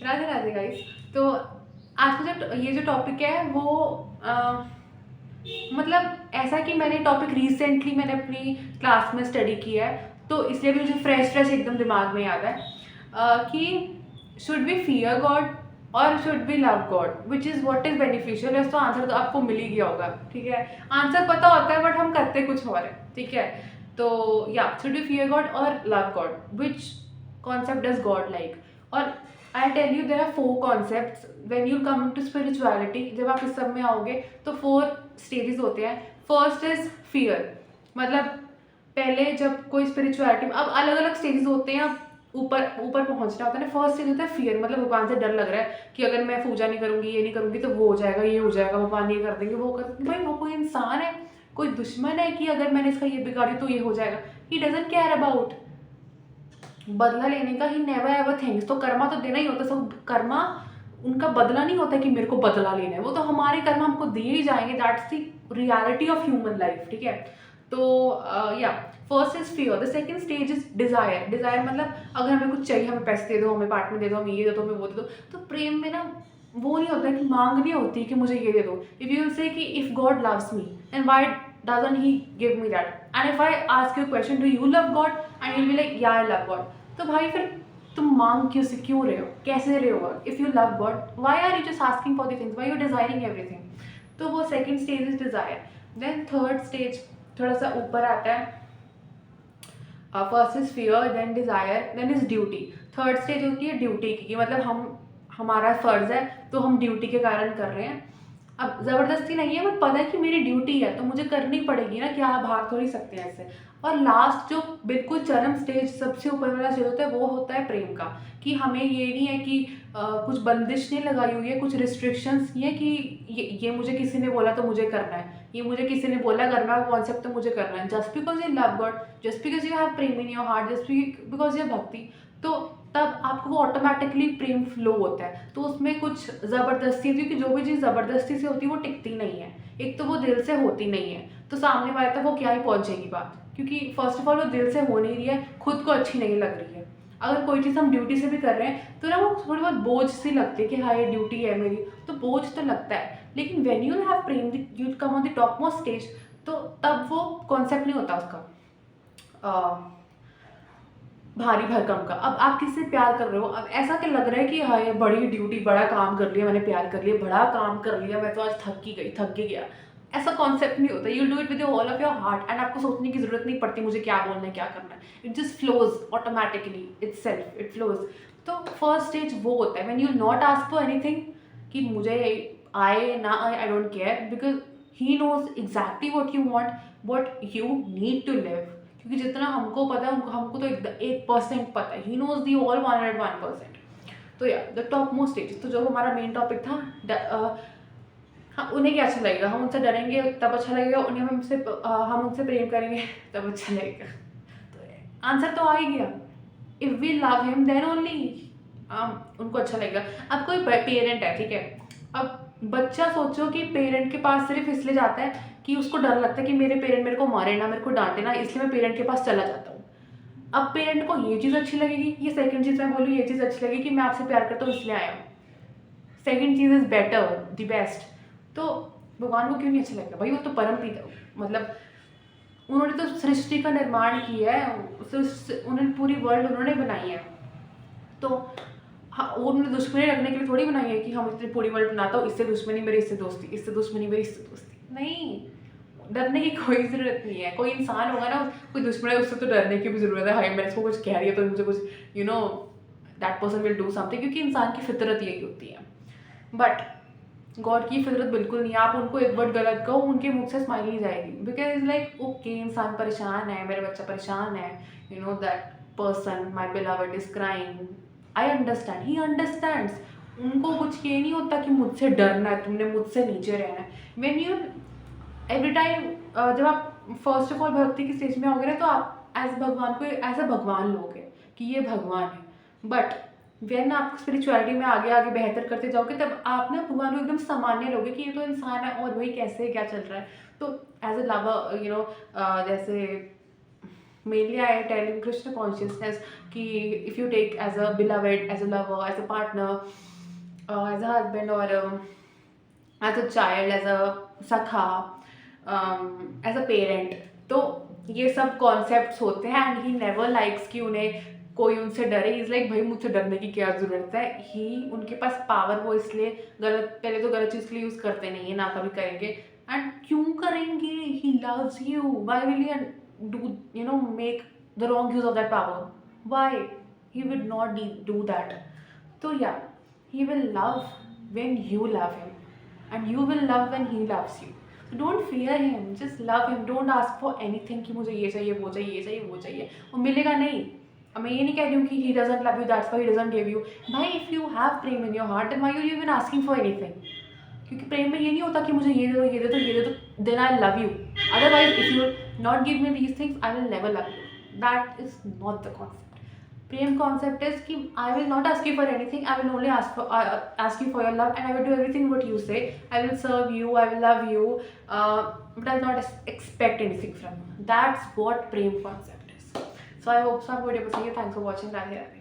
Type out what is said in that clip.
Radhe Radhe guys. तो आज का जो ये जो टॉपिक है वो मतलब ऐसा कि मैंने टॉपिक रिसेंटली मैंने अपनी क्लास में स्टडी किया है, तो इसलिए भी मुझे फ्रेश फ्रेश एकदम दिमाग में याद है कि शुड बी फियर गॉड और should be love God which is what is beneficial. वैसे तो आंसर तो आपको मिल ही गया होगा, ठीक है। आंसर पता होता है बट हम करते कुछ और है, ठीक है। तो या शुड बी फियर गॉड और love God which concept does God like. और I tell you there are 4 concepts when you come to spirituality. जब आप इस सब में आओगे तो 4 स्टेजेस होते हैं। फर्स्ट इज फियर, मतलब पहले जब कोई स्पिरिचुअलिटी में, अब अलग अलग स्टेजेस होते हैं, अब ऊपर ऊपर पहुंचना होता है ना। फर्स्ट स्टेज होता है फियर, मतलब भगवान से डर लग रहा है कि अगर मैं पूजा नहीं करूंगी, ये नहीं करूंगी तो वो हो जाएगा, ये हो जाएगा, भगवान ये कर देंगे, वो कर देंगे। भाई वो कोई इंसान है, कोई दुश्मन है कि अगर मैंने इसका ये बिगाड़ी तो ये हो जाएगा। ही डजंट केयर अबाउट बदला लेने का। He never ever things. तो कर्मा तो देना ही होता है सब। कर्मा उनका बदला नहीं होता कि मेरे को बदला लेना है, वो तो हमारे कर्म हमको दिए ही जाएंगे। That's the reality of human life, ठीक है। तो या first is fear, the second stage is desire. Desire मतलब अगर हमें कुछ चाहिए, हमें पैसे दे दो, हमें पार्टनर दे दो, हमें ये दे दो, हमें वो दे दो। तो प्रेम में ना वो नहीं होता कि मांग नहीं होती कि मुझे ये दे दो। इफ यू से कि if God loves me and why doesn't he give me that? And if I ask you a question, do you love God? And you'll be like, yeah, I love God. तो भाई फिर तुम मांग क्यों रहे हो, कैसे रहे हो? If you love God why are you just asking for the things, why you desiring everything? तो वो second stage is desire. Then third stage थोड़ा सा ऊपर आता है। First is fear, then desire, then is duty. Third stage होती है duty की, मतलब हमारा फर्ज है तो हम ड्यूटी के कारण कर रहे हैं। अब ज़बरदस्ती नहीं है, बट पता है कि मेरी ड्यूटी है तो मुझे करनी पड़ेगी ना, क्या आप भाग थोड़ी सकते हैं ऐसे। और लास्ट जो बिल्कुल चरम स्टेज, सबसे ऊपर वाला स्टेज होता है, वो होता है प्रेम का। कि हमें ये नहीं है कि कुछ बंदिश नहीं लगाई हुई है, कुछ रिस्ट्रिक्शंस नहीं है कि ये मुझे किसी ने बोला तो मुझे करना है, ये मुझे किसी ने बोला करना है कॉन्सेप्ट तो मुझे करना है। Just because you love God, just because you have Prem in your heart, just because you भक्ति, तो तब आपको वो ऑटोमेटिकली प्रेम फ्लो होता है। तो उसमें कुछ ज़बरदस्ती, क्योंकि जो भी चीज़ ज़बरदस्ती से होती है वो टिकती नहीं है। एक तो वो दिल से होती नहीं है, तो सामने वाले तक वो क्या ही पहुंचेगी बात, क्योंकि फर्स्ट ऑफ ऑल वो दिल से हो नहीं रही है, खुद को अच्छी नहीं लग रही है। अगर कोई चीज़ हम ड्यूटी से भी कर रहे हैं तो ना वो थोड़ी बहुत बोझ सी लगती है कि हाँ ये ड्यूटी है मेरी, तो बोझ तो लगता है। लेकिन when you have Prem, you come on the top most stage, तो तब वो कॉन्सेप्ट नहीं होता उसका भारी भरकम का। अब आप किससे प्यार कर रहे हो, अब ऐसा क्या लग रहा है कि हाँ ये बड़ी ड्यूटी, बड़ा काम कर लिया मैंने, प्यार कर लिया, बड़ा काम कर लिया, मैं तो आज थक ही गया। ऐसा कॉन्सेप्ट नहीं होता। You do it with all of your heart and आपको सोचने की जरूरत नहीं पड़ती मुझे क्या बोलना है, क्या करना है। It just flows automatically, itself it flows. तो फर्स्ट स्टेज वो होता है when you not ask for anything कि मुझे आए ना आए, I don't care, because he knows exactly what you want, what you need to live. क्योंकि जितना हमको पता है हमको तो 1% पता है। He knows the all 101%। तो या द टॉप मोस्ट स्टेज, तो जो हमारा मेन टॉपिक था, हाँ उन्हें क्या अच्छा लगेगा, हम उनसे डरेंगे तब अच्छा लगेगा, हम उनसे प्रेम करेंगे तब अच्छा लगेगा। तो आंसर तो आ ही गया, if we love him then only उनको अच्छा लगेगा। अब कोई पेरेंट है, ठीक है, अब बच्चा सोचो कि पेरेंट के पास सिर्फ इसलिए जाता है कि उसको डर लगता है कि मेरे पेरेंट मेरे को मारे ना, मेरे को डांटे ना, इसलिए मैं पेरेंट के पास चला जाता हूँ। अब पेरेंट को ये चीज़ अच्छी लगेगी, ये सेकंड चीज़ मैं बोलूँ, ये चीज़ अच्छी लगेगी कि मैं आपसे प्यार करता हूँ इसलिए आया हूँ, second cheese is better, the best. तो भगवान को क्यों नहीं अच्छा लगेगा भाई, वो तो परम पिता, मतलब उन्होंने तो सृष्टि का निर्माण किया है, उन्होंने पूरी वर्ल्ड उन्होंने बनाई है। तो हाँ, उन्होंने दुश्मनी रखने के लिए थोड़ी बनाई है कि हम इतनी पूरी वर्ल्ड बनाता हूँ, इससे दुश्मनी मेरी, इससे दोस्ती, इससे दुश्मनी मेरी, इससे दोस्ती। नहीं, डरने की कोई ज़रूरत नहीं है। कोई इंसान होगा ना, कोई दुश्मन है, उससे तो डरने की भी ज़रूरत है। हाय मैंने इसको कुछ कह रही है तो मुझे कुछ that person will do something, क्योंकि इंसान की फितरत यही होती है। बट गॉड की फितरत बिल्कुल नहीं है। आप उनको एक वर्ड गलत कहो, उनके मुख से स्माइल ही जाएगी, बिकॉज इज लाइक ओके, इंसान परेशान है, मेरा बच्चा परेशान है, that person my beloved is crying, I understand, he understands. उनको कुछ ये नहीं होता कि मुझसे डरना है, तुमने मुझसे नीचे रहना है। वेन यू एवरी टाइम, जब आप फर्स्ट ऑफ ऑल भक्ति की स्टेज में आओगे ना, तो आप एज भगवान को एज अ भगवान लोगे कि ये भगवान है। बट वेन आप स्पिरिचुअलिटी में आगे आगे बेहतर करते जाओगे, तब आप ना भगवान को एकदम सामान्य लोगे कि ये तो इंसान है और वही कैसे क्या चल रहा है। तो एज अ लवर, जैसे mainly I tell in Krishna consciousness कि if you take as a beloved, as a lover, as a partner, as a husband, or as a child, as a sakha, as a parent, तो ये सब concepts होते हैं and he never likes कि उन्हें कोई उनसे डरे. इज़ लाइक भाई मुझसे डरने की क्या ज़रूरत है. ही उनके पास पावर वो इसलिए गलत, पहले तो गलत चीज़ के लिए यूज़ करते नहीं है, ना कभी करेंगे. एंड क्यों करेंगे? He loves you. Why will you do, you know, make the wrong use of that power? Why? He would not do that. तो या, he will love when you love him, and you will love when he loves you. So don't fear him, just love him. Don't ask for anything कि मुझे ये चाहिए, वो चाहिए, ये चाहिए, वो चाहिए. वो मिलेगा नहीं. अब मैं ये नहीं कह रही हूँ कि he doesn't love you, that's why he doesn't give you. भाई, if you have Prem in your heart, then why are you even asking for anything? क्योंकि प्रेम में ये नहीं होता कि मुझे ये दे दो, ये दे दो, ये दे दो, then I love you. Otherwise, if you not give me these things, I will never love you. That is not the concept. प्रेम कॉन्सेप्ट इज कि I will not ask you for anything, I will only ask you for your love, and I will do everything what you say. I will serve you, I will love you, but I will not expect anything from you. That's what प्रेम concept is. So I hope so आपको video पसंद है. Thanks for watching. Radhe Radhe.